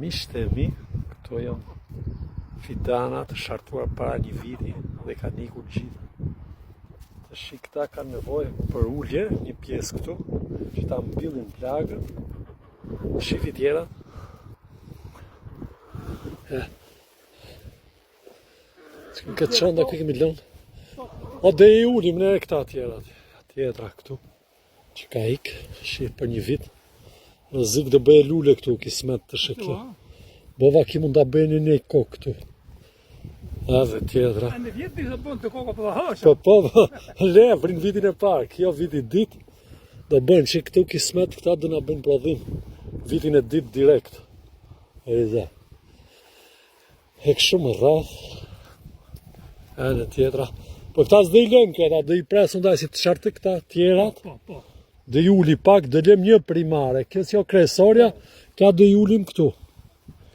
Miqtë e mi, këto janë fidana të shartuar para një viti dhe ka nikur gjithë. Të shi këta kanë nevojë për ullje, një pjesë këtu, që ta mbillin plagën, shifi tjera. Këtë çanta këtë kemi lënë. O dhe i ullim në këta tjetra këtu, që ka ikë, shi për një vit. Në zik dhe bëhe lule këtu, kismet të shekla. Bova ki mund të bëhe një kokë këtu. Dhe tjetra. Në vjetë disë bënë të koka për dhe hasha. Po, le, për në vitin e parë, kjo viti dit, do bënë që këtu kismet këta dhe nga bënë prodhim. Vitin e dit direkt. E dhe. E kështu më rrath. E në tjetra. Po këta s'de i lëmë këta, dhe i presën dhe si të shartë këta tjerat. Po. Dhe i uli pak, dhe lëm një primare. Kjo s'jo kresoria, ka dhe i ulim këtu.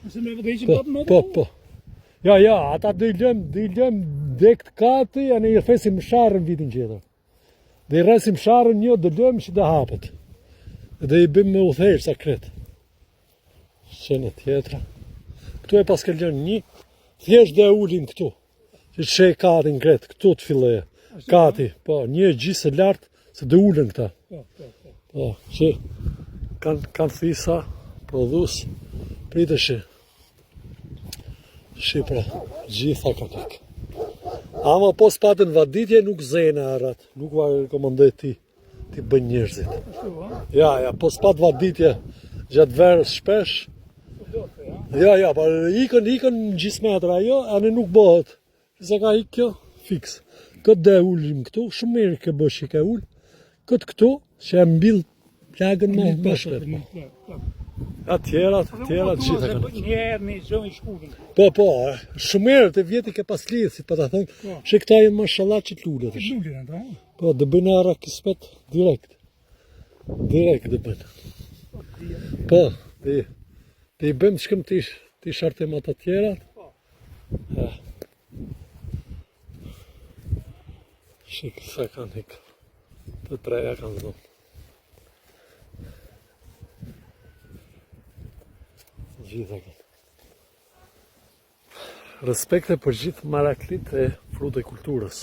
Nëse me vëdhe i që bëtë më të? Po. Ja, ata dhe i lëm dhe këtë kati, a ne i rëfesim sharën vitin qëtër. Dhe i rësim sharën një dhe lëm që dhe hapët. Dhe i bim me uthejrë sa kretë. Qene tjetra. Këtu e pas ke lën një, thjesht dhe ulim këtu. Që që e katin kretë, këtu të filleje. Kati, po, një gjisë e lartë, se dhe ullën këta. Po, që kanë thisa, prodhus, pritë shi. Shqipra, gjitha ka tek. Ama po s'patën vaditje nuk zene arat, nuk va rekomandoj ti bën njerëzit. Ja, po s'pat vaditje gjatë verës shpesh. Ja, pa ikën gjismetra, jo, anë nuk bëhet. Se ka ikë kjo, fix. Këtë dhe ullim këtu, shumë mirë ke bësh që ke ull. Këtë këtu, që e mbill plagën me shpet. Ja, tjera gjitha kanë. Njerë një zonë i shkullin. Po, shumë mirë të vjeti ke pas lidhë, si pa të thonë, që këta jenë mashallah që t'lullet. Lullin, ta? Po, dhe bëjnë ara kismet direkt. Direkt dhe bëjnë. Po, dhe i bëjmë që këmë t'i shartim ato tjerat. Shikë, sa kanë ikë. Të treja kanë zonë. Gjitha kanë. Respekte për gjithë maraklit e frut e kulturës.